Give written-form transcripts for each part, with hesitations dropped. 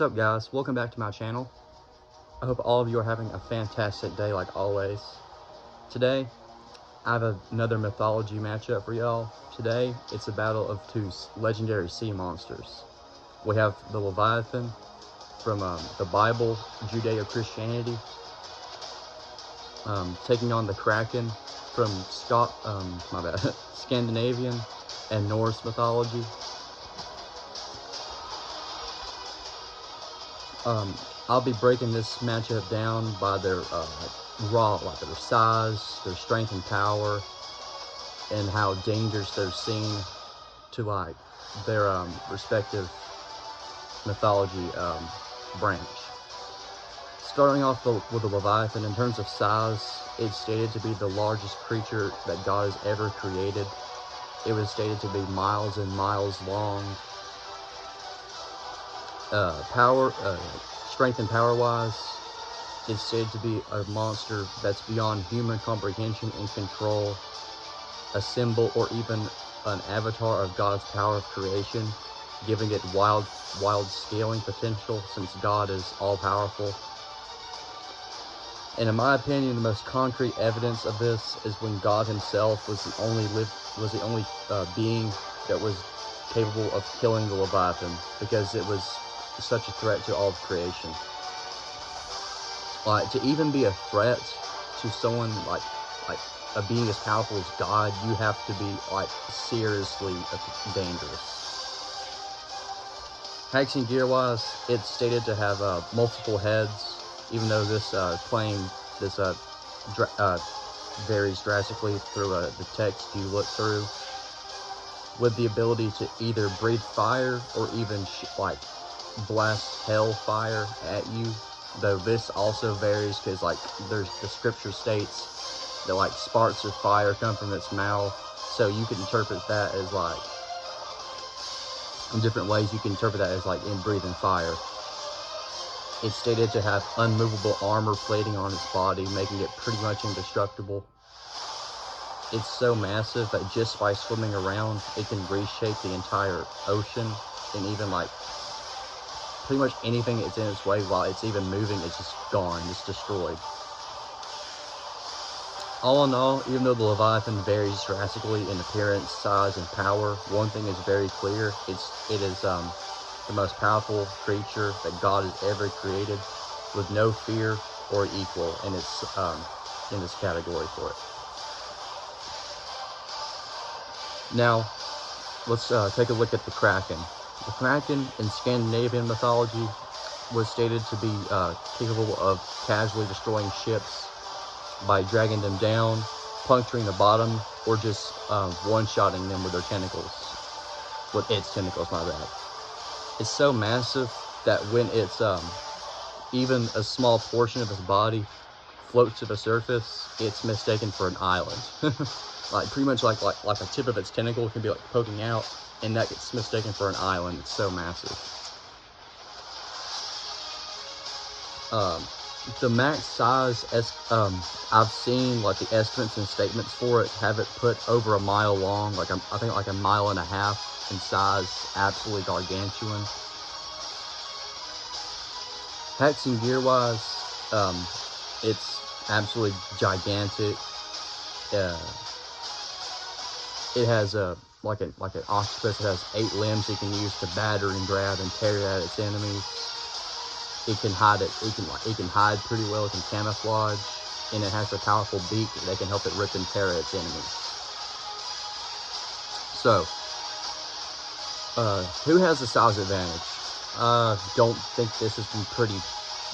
What's up, guys? Welcome back to my channel. I hope all of you are having a fantastic day like always. Today I have another mythology matchup for y'all. Today it's a battle of two legendary sea monsters. We have the Leviathan from the Bible, Judeo-Christianity, taking on the Kraken from Scandinavian and Norse mythology. I'll be breaking this matchup down by their their size, their strength and power, and how dangerous they're seen to their respective mythology branch. Starting off with the Leviathan, in terms of size, it's stated to be the largest creature that God has ever created. It was stated to be miles and miles long. Strength and power wise, it's stated to be a monster that's beyond human comprehension and control, a symbol or even an avatar of God's power of creation, giving it wild scaling potential since God is all powerful. And in my opinion, the most concrete evidence of this is when God himself was the only being that was capable of killing the Leviathan, because it was such a threat to all of creation. To even be a threat to someone like a being as powerful as God, you have to be seriously dangerous. Hacks and gear wise, it's stated to have multiple heads, even though this varies drastically through the text you look through, with the ability to either breathe fire or even blast hellfire at you, though this also varies because the scripture states that sparks of fire come from its mouth, so you can interpret that as in different ways. You can interpret that as in breathing fire. It's stated to have unmovable armor plating on its body, making it pretty much indestructible. It's so massive that just by swimming around, it can reshape the entire ocean, and even pretty much anything that's in its way while it's even moving, it's just gone, it's destroyed. All in all, even though the Leviathan varies drastically in appearance, size, and power, one thing is very clear: it is the most powerful creature that God has ever created, with no fear or equal in its in this category for it. Now, let's take a look at the Kraken. The Kraken in Scandinavian mythology was stated to be capable of casually destroying ships by dragging them down, puncturing the bottom, or just one-shotting them with their tentacles. With its tentacles, my bad. It's so massive that when it's even a small portion of its body floats to the surface, it's mistaken for an island. Pretty much like a tip of its tentacle can be poking out, and that gets mistaken for an island. It's so massive. The max size, I've seen the estimates and statements for it have it put over a mile long, I think a mile and a half in size. Absolutely gargantuan. Hacks and gear wise, it's absolutely gigantic. It has like an octopus. It has 8 limbs it can use to batter and grab and tear at its enemies. It can hide it. It can hide pretty well. It can camouflage, and it has a powerful beak that can help it rip and tear at its enemies. So, who has the size advantage? Don't think this has been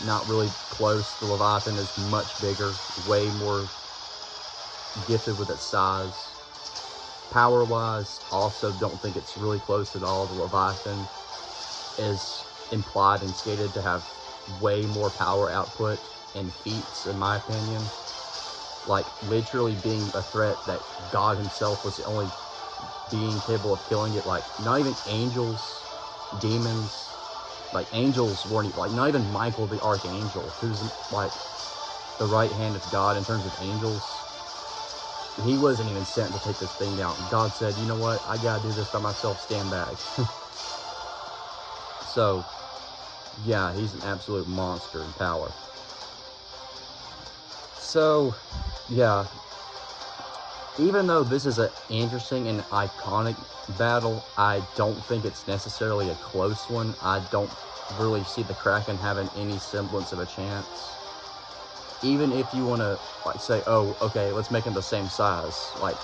not really close. The Leviathan is much bigger, way more gifted with its size. Power-wise, also don't think it's really close at all. The Leviathan is implied and stated to have way more power output and feats, in my opinion. Literally being a threat that God himself was the only being capable of killing it. Not even angels, demons, angels weren't, not even Michael the Archangel, who's the right hand of God in terms of angels. He wasn't even sent to take this thing down. God said, you know what, I gotta do this by myself, stand back. So, yeah, he's an absolute monster in power. So, yeah, even though this is an interesting and iconic battle, I don't think it's necessarily a close one. I don't really see the Kraken having any semblance of a chance. Even if you want to like say, oh, okay, let's make them the same size. Like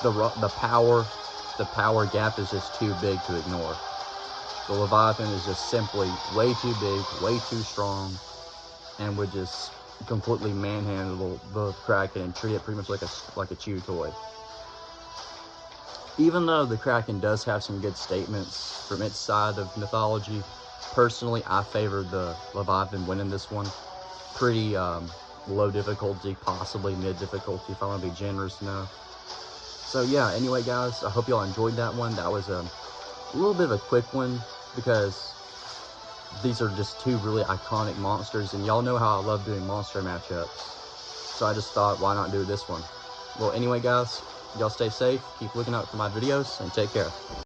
the power gap is just too big to ignore. The Leviathan is just simply way too big, way too strong, and would just completely manhandle the Kraken and treat it pretty much like a chew toy. Even though the Kraken does have some good statements from its side of mythology, personally I favor the Leviathan winning this one. Pretty low difficulty, possibly mid difficulty if I want to be generous enough. So yeah, anyway guys, I hope y'all enjoyed that one. That was a little bit of a quick one because these are just two really iconic monsters, and y'all know how I love doing monster matchups. So I just thought, why not do this one? Well, anyway guys, y'all stay safe, keep looking out for my videos, and take care.